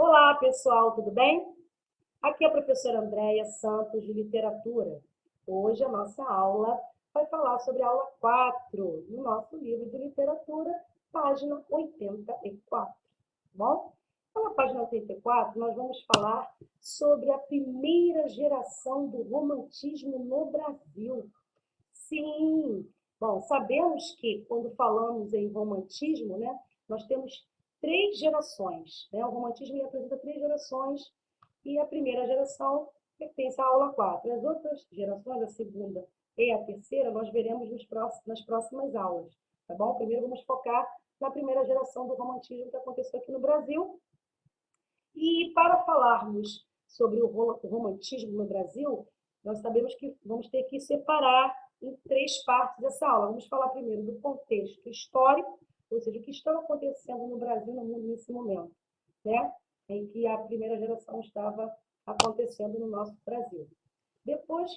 Olá, pessoal, tudo bem? Aqui é a professora Andréia Santos, de Literatura. Hoje a nossa aula vai falar sobre a aula 4 no nosso livro de literatura, página 84, tá bom? Então, na página 84, nós vamos falar sobre a primeira geração do romantismo no Brasil. Sim, bom, sabemos que quando falamos em romantismo, né, nós temos três gerações, né? O romantismo ele apresenta três gerações e a primeira geração pertence à aula 4. As outras gerações, a segunda e a terceira, nós veremos nas próximas aulas, tá bom? Primeiro vamos focar na primeira geração do romantismo que aconteceu aqui no Brasil. E para falarmos sobre o romantismo no Brasil, nós sabemos que vamos ter que separar em três partes essa aula. Vamos falar primeiro do contexto histórico, ou seja, o que está acontecendo no Brasil, no mundo nesse momento, né? Em que a primeira geração estava acontecendo no nosso Brasil. Depois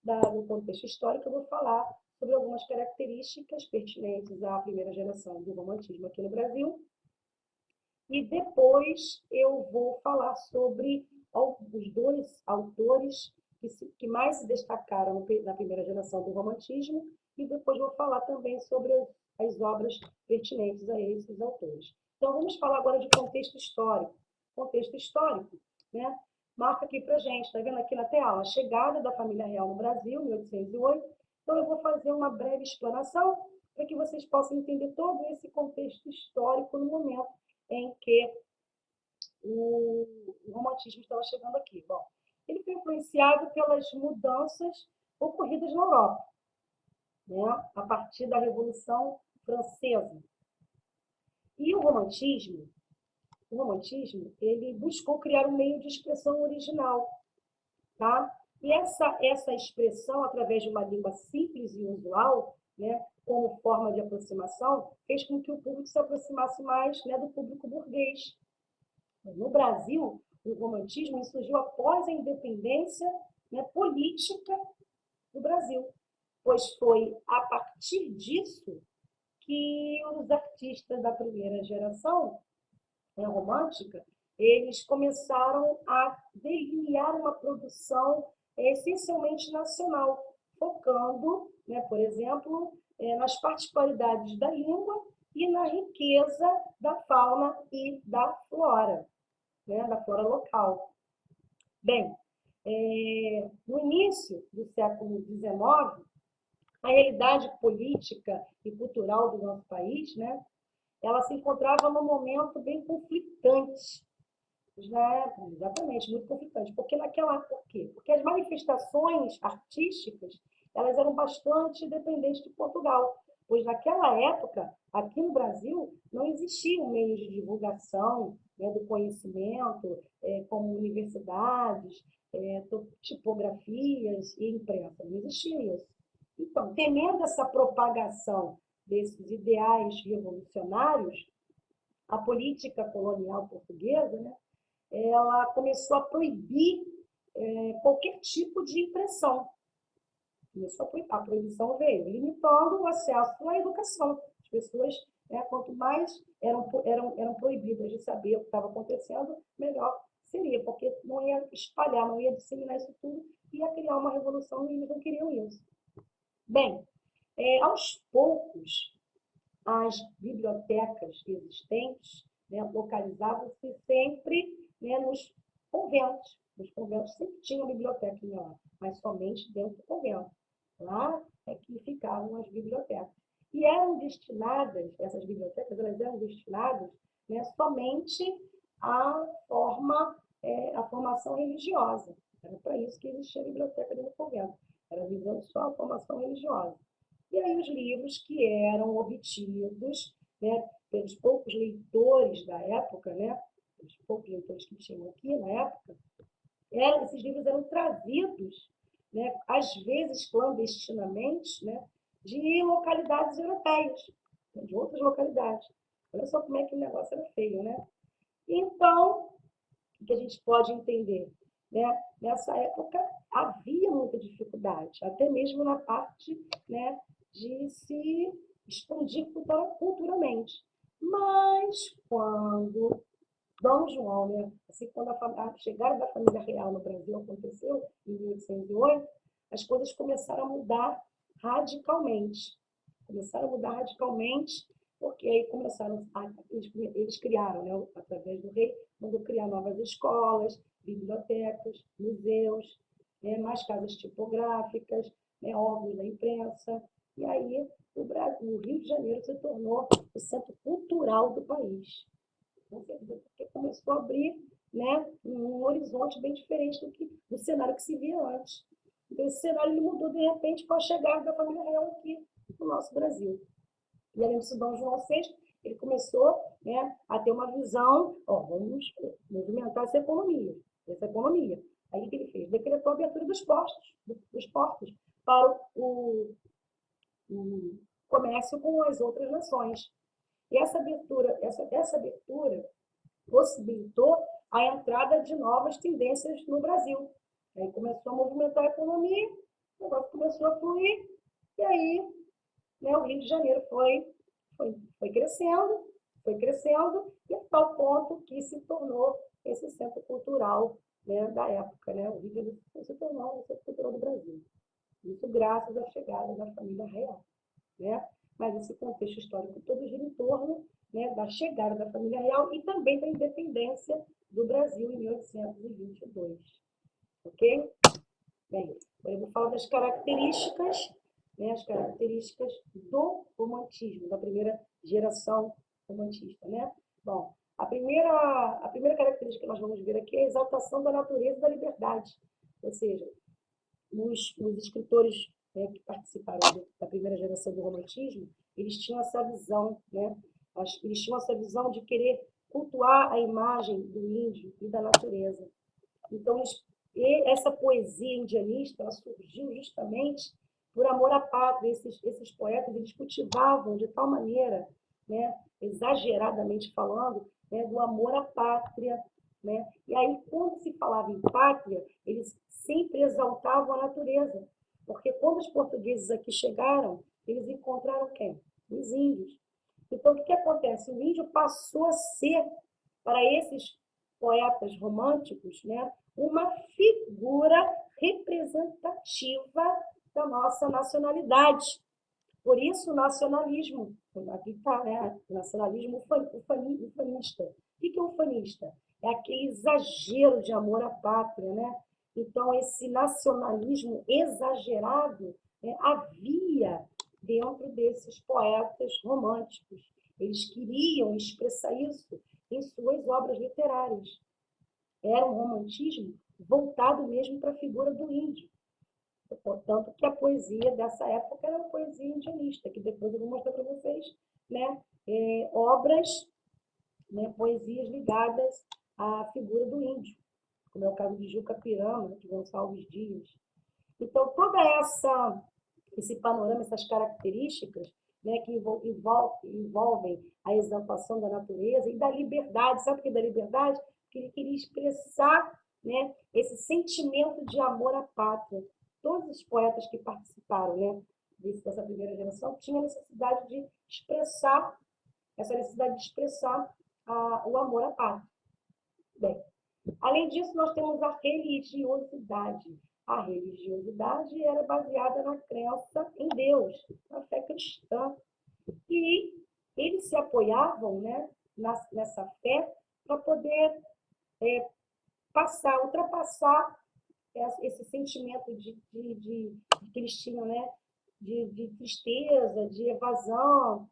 do contexto histórico, eu vou falar sobre algumas características pertinentes à primeira geração do romantismo aqui no Brasil. E depois eu vou falar sobre os dois autores que mais se destacaram na primeira geração do romantismo, e depois vou falar também sobre as obras pertinentes a esses autores. Então, vamos falar agora de contexto histórico. Contexto histórico, né? Marca aqui para a gente, está vendo aqui na tela? A chegada da família real no Brasil, 1808. Então, eu vou fazer uma breve explanação para que vocês possam entender todo esse contexto histórico no momento em que o romantismo estava chegando aqui. Bom, ele foi influenciado pelas mudanças ocorridas na Europa, né, a partir da Revolução Francesa. E o romantismo, ele buscou criar um meio de expressão original, tá? E essa expressão, através de uma língua simples e usual, né, como forma de aproximação, fez com que o público se aproximasse mais, né, do público burguês. No Brasil, o romantismo surgiu após a independência, né, política do Brasil, pois foi a partir disso que os artistas da primeira geração, né, romântica, eles começaram a delinear uma produção essencialmente nacional, focando, né, por exemplo, nas particularidades da língua e na riqueza da fauna e da flora, né, da flora local. Bem, no início do século XIX, a realidade política e cultural do nosso país, né, ela se encontrava num momento bem conflitante. Exatamente, muito conflitante. Por quê? Porque as manifestações artísticas, elas eram bastante dependentes de Portugal, pois naquela época, aqui no Brasil, não existiam meios de divulgação, né, do conhecimento, como universidades, tipografias e imprensa. Não existia isso. Então, temendo essa propagação desses ideais revolucionários, a política colonial portuguesa, né, ela começou a proibir qualquer tipo de impressão. A proibição veio, limitando o acesso à educação. As pessoas, quanto mais eram proibidas de saber o que estava acontecendo, melhor seria, porque não ia espalhar, não ia disseminar isso tudo, ia criar uma revolução e eles não queriam isso. Bem, aos poucos, as bibliotecas existentes, né, localizavam-se sempre, né, nos conventos. Os conventos sempre tinham biblioteca lá, mas somente dentro do convento. Lá é que ficavam as bibliotecas. E eram destinadas, essas bibliotecas, elas eram destinadas, né, somente à formação religiosa. Era para isso que existia a biblioteca dentro do convento. Era visando só a formação religiosa. E aí os livros que eram obtidos, né, pelos poucos leitores da época, né, pelos poucos leitores que tinham aqui na época, esses livros eram trazidos, né, às vezes clandestinamente, né, de localidades europeias, de outras localidades. Olha só como é que o negócio era feio, né? Então, o que a gente pode entender? Né? Nessa época havia muita dificuldade, até mesmo na parte, né, de se expandir culturalmente. Mas quando Dom João, né? Assim, quando a chegada da família real no Brasil aconteceu, em 1808, as coisas começaram a mudar radicalmente. Começaram a mudar radicalmente, porque aí eles criaram, né, através do rei, mandou criar novas escolas, bibliotecas, museus, né, mais casas tipográficas, né, órgãos da imprensa. E aí o Rio de Janeiro se tornou o centro cultural do país. Porque começou a abrir, né, um horizonte bem diferente do cenário que se via antes. Então, esse cenário ele mudou de repente com a chegada da família real aqui no nosso Brasil. E além disso, Dom João VI, ele começou, né, a ter uma visão, vamos movimentar essa economia. Aí o que ele fez? Decretou a abertura dos portos para o comércio com as outras nações. E essa abertura possibilitou a entrada de novas tendências no Brasil. Aí começou a movimentar a economia, o negócio começou a fluir, e aí, né, o Rio de Janeiro foi crescendo, e a tal ponto que se tornou esse centro cultural, né, da época. Né? O Rio de Janeiro se tornou o centro cultural do Brasil. Isso graças à chegada da família real. Né? Mas esse contexto histórico todo gira em torno, né, da chegada da família real e também da independência do Brasil em 1822. Ok? Bem, agora eu vou falar das características, né, as características do romantismo, da primeira geração romantista. Né? Bom, a primeira característica que nós vamos ver aqui é a exaltação da natureza e da liberdade. Ou seja, os escritores, né, que participaram da primeira geração do romantismo, eles tinham essa visão, né? Eles tinham essa visão de querer cultuar a imagem do índio e da natureza. Então, essa poesia indianista ela surgiu justamente por amor à pátria. Esses poetas eles cultivavam de tal maneira, né, exageradamente falando, né, do amor à pátria. Né? E aí, quando se falava em pátria, eles sempre exaltavam a natureza. Porque quando os portugueses aqui chegaram, eles encontraram quem? Os índios. Então, o que acontece? O índio passou a ser, para esses poetas românticos, né, uma figura representativa da nossa nacionalidade. Por isso, o nacionalismo, aqui está, né? O nacionalismo ufanista. O que é ufanista? É aquele exagero de amor à pátria, né? Então, esse nacionalismo exagerado, né, havia dentro desses poetas românticos. Eles queriam expressar isso em suas obras literárias. Era um romantismo voltado mesmo para a figura do índio. Portanto, que a poesia dessa época era uma poesia indianista, que depois eu vou mostrar para vocês, né, obras, né, poesias ligadas à figura do índio, como é o caso de Juca Pirama, de Gonçalves Dias. Então, esse panorama, essas características, né, que envolvem a exaltação da natureza e da liberdade. Sabe o que é da liberdade? Porque ele queria expressar, né, esse sentimento de amor à pátria. Todos os poetas que participaram, né, dessa primeira geração tinham essa necessidade de expressar o amor à pátria. Bem, além disso, nós temos a religiosidade. A religiosidade era baseada na crença em Deus, na fé cristã. E eles se apoiavam, né, nessa fé para poder ultrapassar esse sentimento que eles tinham, né, de tristeza, de evasão.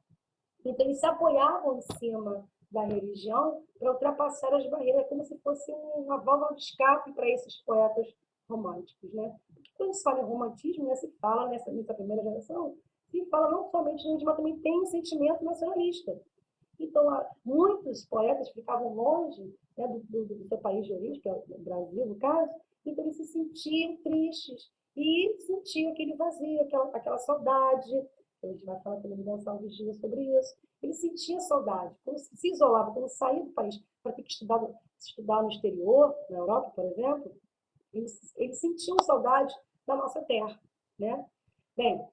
Então, eles se apoiavam em cima da religião para ultrapassar as barreiras, como se fosse uma válvula de escape para esses poetas românticos. Né? Porque quando se fala em romantismo, né, se fala nessa primeira geração, se fala não somente de mas também tem um sentimento nacionalista. Então, muitos poetas ficavam longe, né, do seu país de origem, que é o Brasil, no caso, então eles se sentiam tristes e sentiam aquele vazio, aquela saudade. A gente vai falar também do Gonçalves Dias sobre isso. Ele sentia saudade, quando se isolava, quando saía do país para ter que estudar no exterior, na Europa, por exemplo, eles sentiam saudade da nossa terra. Né? Bem,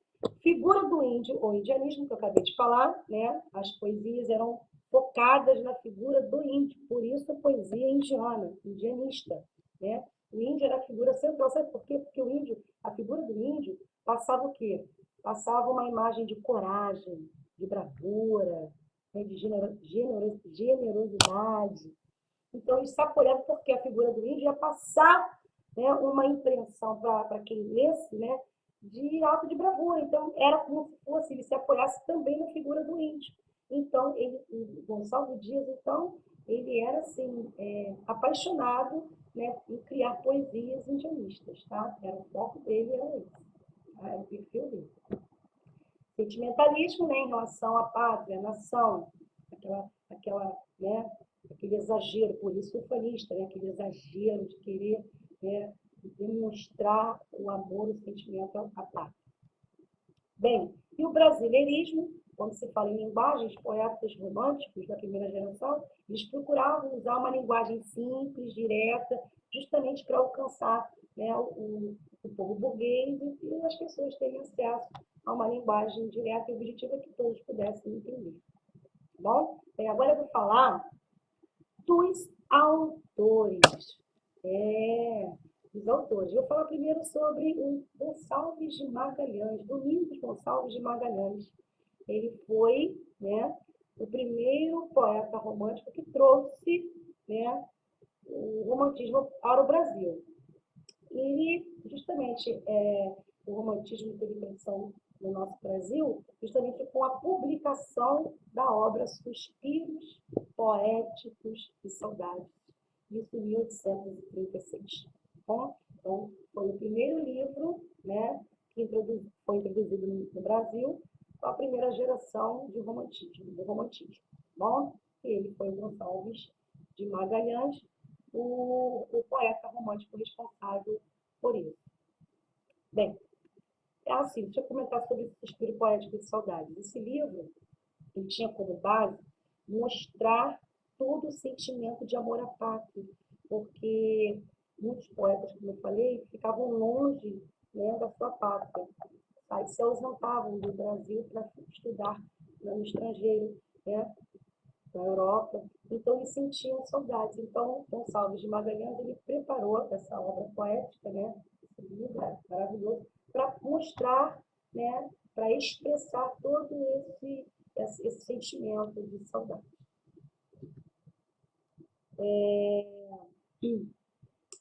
figura do índio, ou indianismo, que eu acabei de falar, né? As poesias eram focadas na figura do índio, por isso a poesia indiana, indianista, né? O índio era a figura central, sabe por quê? Porque o índio, a figura do índio passava o quê? Passava uma imagem de coragem, de bravura, né? De generosidade. Então, eles se apoiavam porque a figura do índio ia passar, né, uma impressão para quem lesse, né, de ato de bravura. Então, era como se fosse, ele se apoiasse também na figura do índio. Então, o Gonçalves Dias, então, ele era, assim, apaixonado, né, em criar poesias indianistas, tá? Era o foco dele, era esse, era o perfil dele. Sentimentalismo, né, em relação à pátria, à nação, né, aquele exagero, por isso ufanista, né, aquele exagero de querer, né, demonstrar o amor, o sentimento à pátria. Bem, e o brasileirismo, quando se fala em linguagens, poetas românticos da primeira geração, eles procuravam usar uma linguagem simples, direta, justamente para alcançar, né, o povo burguês e as pessoas terem acesso a uma linguagem direta e objetiva que todos pudessem entender. Tá bom? Bem, agora eu vou falar dos autores. Dos autores. Eu vou falar primeiro sobre o Gonçalves de Magalhães, Domingos Gonçalves de Magalhães. Ele foi, né, o primeiro poeta romântico que trouxe, né, o romantismo para o Brasil. E, justamente, o romantismo teve introdução no nosso Brasil, justamente com a publicação da obra Suspiros Poéticos e Saudades, isso em 1836. Bom, então, foi o primeiro livro, né, que foi introduzido no Brasil, a primeira geração do romantismo. Bom, ele foi Gonçalves de Magalhães, o poeta romântico responsável por isso. Bem, assim, deixa eu comentar sobre o Suspiro Poético de Saudades. Esse livro, ele tinha como base mostrar todo o sentimento de amor à pátria, porque muitos poetas, como eu falei, ficavam longe, né, da sua pátria. Aí se ausentavam do Brasil para estudar no estrangeiro, né, na Europa. Então, eles sentiam saudades. Então, Gonçalves de Magalhães, ele preparou essa obra poética, né, esse livro maravilhoso, para mostrar, né, para expressar todo esse sentimento de saudade.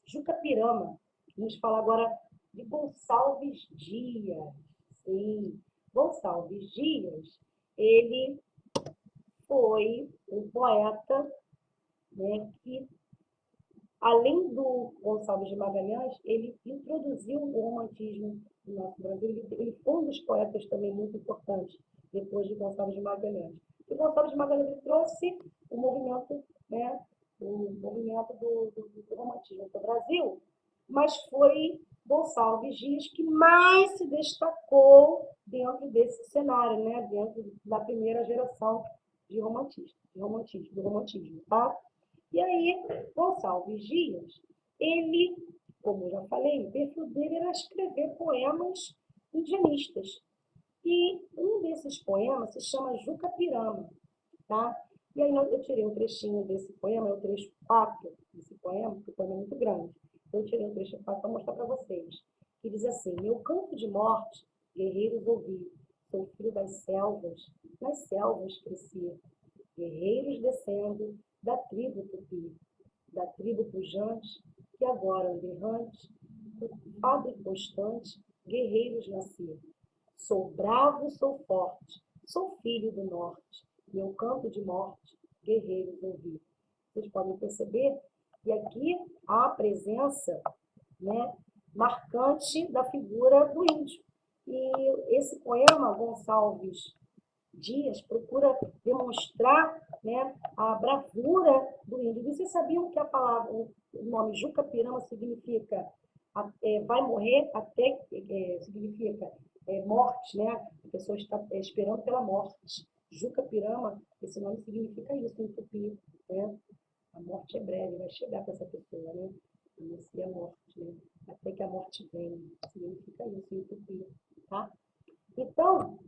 Juca Pirama, vamos falar agora de Gonçalves Dias. Sim, Gonçalves Dias, ele foi um poeta, né, que, além do Gonçalves de Magalhães, ele introduziu o romantismo no nosso Brasil. Ele foi um dos poetas também muito importantes, depois de Gonçalves de Magalhães. E Gonçalves de Magalhães trouxe o movimento, né, do romantismo para o Brasil, mas foi Gonçalves Dias que mais se destacou dentro desse cenário, né, dentro da primeira geração de romantismo, tá? E aí, Gonçalves Dias, ele, como eu já falei, o perfil dele era escrever poemas indianistas. E um desses poemas se chama Juca Pirama, tá? E aí eu tirei um trechinho desse poema, é o trecho 4 desse poema, porque o poema é muito grande. Eu tirei um trecho 4 para mostrar para vocês. Que diz assim: meu canto de morte, guerreiros ouvi, sou filho das selvas, nas selvas cresci. Guerreiros descendo da tribo tupi, da tribo pujante, que agora errante, padre constante, guerreiros nasci. Sou bravo, sou forte, sou filho do norte, meu canto de morte, guerreiros ouvi. Vocês podem perceber que aqui há a presença, né, marcante da figura do índio. E esse poema, Gonçalves Dias, procura demonstrar, né, a bravura do índio. E vocês sabiam que a palavra, o nome Juca Pirama significa vai morrer até, significa morte, né? A pessoa está esperando pela morte. Juca Pirama, esse nome significa isso em tupi, né? A morte é breve, vai chegar para essa pessoa, né? Anuncia a morte, né? Até que a morte venha, significa isso em tupi, tá? Então,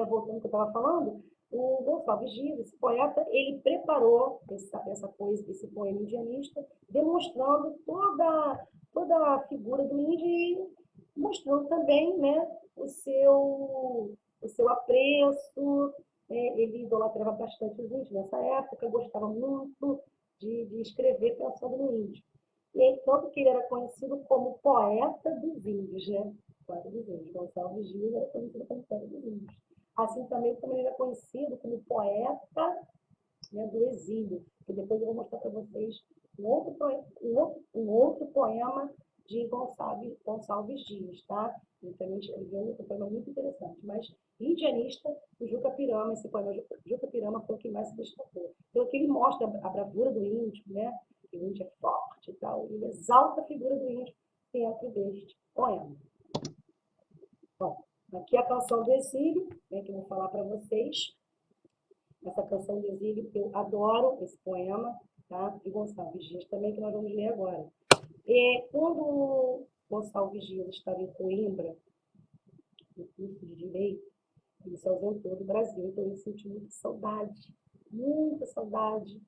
voltando ao que eu estava falando, o Gonçalves Dias, esse poeta, ele preparou esse poema indianista, demonstrando toda a figura do índio e mostrando também, né, o seu apreço. Ele idolatrava bastante os índios nessa época, gostava muito de escrever pensando no índio. E aí, tanto que ele era conhecido como poeta dos índios, né? Poeta dos índios. Gonçalves Dias era conhecido como poeta dos índios. Assim também como ele era conhecido como poeta, né, do exílio, que depois eu vou mostrar para vocês um outro poema de Gonçalves Dias, tá? Ele também escreveu um poema muito interessante, mas indianista, o Juca Pirama, esse poema Juca Pirama foi o que mais se destacou. Então aqui ele mostra a bravura do índio, né? Que o índio é forte e tal, ele exalta a figura do índio dentro deste poema. Bom, aqui a canção do exílio, né, que eu vou falar para vocês. Essa canção do exílio, eu adoro esse poema, tá? De Gonçalves Dias também, que nós vamos ler agora. Quando Gonçalves Dias estava em Coimbra, no curso de Direito, ele se ausentou do Brasil, então ele sentiu muita saudade,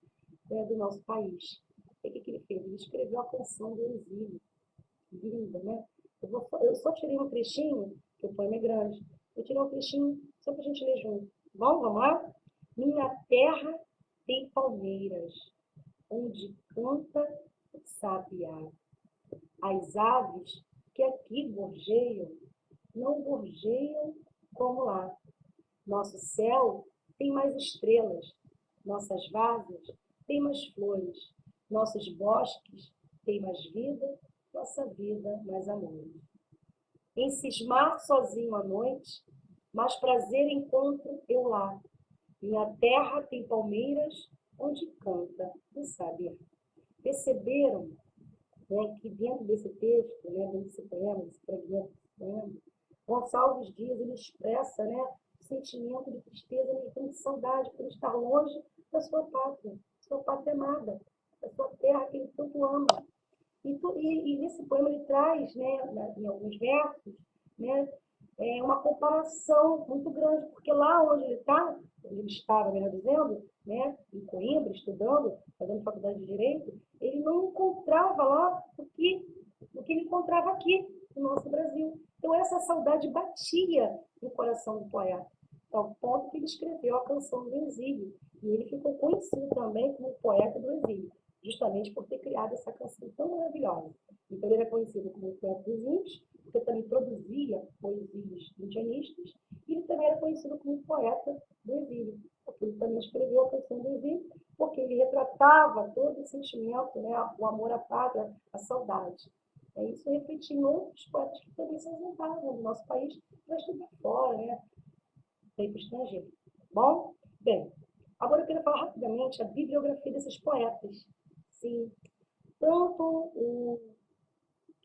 né, do nosso país. E o que ele fez? Ele escreveu a canção do exílio. Linda, né? Eu só tirei um trechinho, que o poema é grande. Eu tirei um trechinho só para a gente ler junto. Bom, vamos lá? Minha terra tem palmeiras, onde canta o sabiá. As aves que aqui gorjeiam, não gorjeiam como lá. Nosso céu tem mais estrelas, nossas várzeas têm mais flores, nossos bosques têm mais vida, nossa vida mais amor. Em cismar sozinho à noite, mais prazer encontro eu lá. Minha terra tem palmeiras, onde canta o sabiá. Perceberam, né, que dentro desse texto, né, desse poema, desse fragmento desse poema, Gonçalves Dias ele expressa, né, o sentimento de tristeza, de saudade por estar longe da sua pátria amada, da sua terra que ele tanto ama. E nesse poema ele traz, né, em alguns versos, né, uma comparação muito grande, porque lá onde ele estava, melhor dizendo, né, em Coimbra, estudando, fazendo faculdade de Direito, ele não encontrava lá o que ele encontrava aqui, no nosso Brasil. Então essa saudade batia no coração do poeta, ao ponto que ele escreveu a canção do exílio. E ele ficou conhecido também como poeta do exílio, justamente por ter criado essa canção tão maravilhosa. Então ele era conhecido como poeta dos índios, porque também produzia poesias indianistas, e ele também era conhecido como poeta do exílio, porque ele também escreveu a canção do exílio, porque ele retratava todo o sentimento, né, o amor à pátria, a saudade. Isso refletia em outros poetas que também se ausentavam do nosso país para estudar fora, né, para ir para o estrangeiro. Bom, bem, agora eu quero falar rapidamente a bibliografia desses poetas. Sim, tanto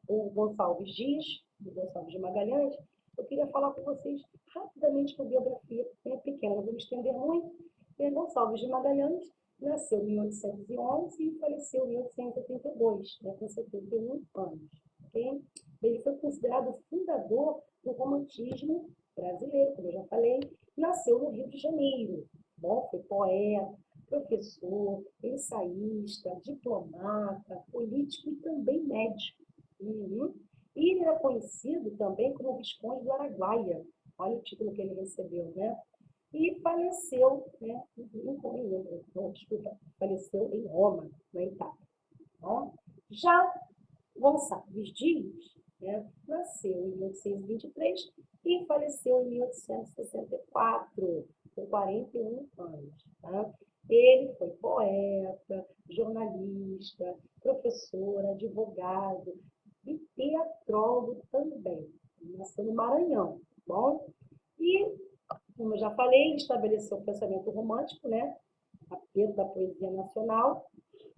o Gonçalves Dias, do Gonçalves de Magalhães, eu queria falar com vocês rapidamente uma biografia pequena, não vou me estender muito. Gonçalves de Magalhães nasceu em 1811 e faleceu em 1882, né, com 71 anos. Okay? Ele foi considerado o fundador do romantismo brasileiro, como eu já falei, nasceu no Rio de Janeiro. Bom, foi poeta, professor, ensaísta, diplomata, político e também médico. E ele era conhecido também como Visconde do Araguaia. Olha o título que ele recebeu, né? E faleceu, né? Faleceu em Roma, na Itália. Bom, já Gonçalves Dias, né, nasceu em 1823 e faleceu em 1864, com 41 anos. Tá? Ele foi poeta, jornalista, professor, advogado e teatrólogo também. Ele nasceu no Maranhão. Bom? E, como eu já falei, ele estabeleceu o pensamento romântico, né? Apelo da poesia nacional.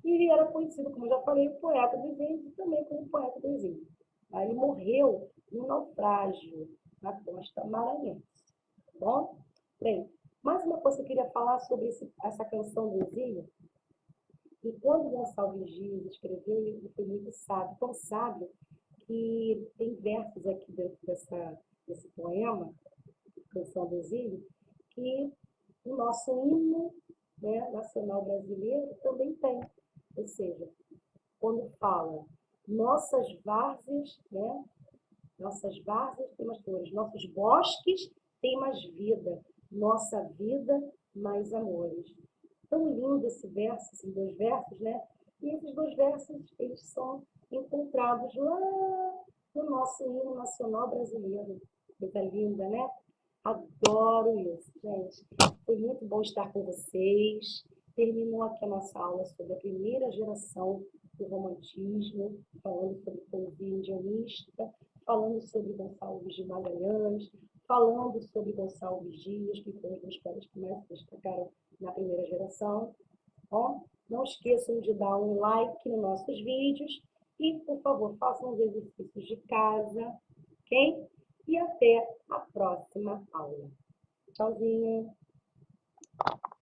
E ele era conhecido, como eu já falei, o poeta dos índios e também como poeta dos índios. Aí ele morreu num naufrágio na costa maranhense. Tá bom? Bem, mais uma coisa que eu queria falar sobre essa canção do exílio. E quando Gonçalves Dias escreveu, ele foi muito sábio, tão sábio, que tem versos aqui dentro desse poema, Canção do Exílio, que O nosso hino, né, nacional brasileiro também tem. Ou seja, quando fala nossas várzeas, né, nossas várzeas têm mais flores, nossos bosques têm mais vida, nossa vida mais amores. Tão lindo esse verso, esses dois versos, né? E esses dois versos, eles são encontrados lá no nosso hino nacional brasileiro. Coisa linda, né? Adoro isso, gente. Foi muito bom estar com vocês. Terminou aqui a nossa aula sobre a primeira geração do romantismo, falando sobre poesia indianista, falando sobre Gonçalves de Magalhães, falando sobre Gonçalves Dias, que foi um dos caras que mais se destacaram na primeira geração. Ó, não esqueçam de dar um like nos nossos vídeos e, por favor, façam os exercícios de casa, ok? E até a próxima aula. Tchauzinho!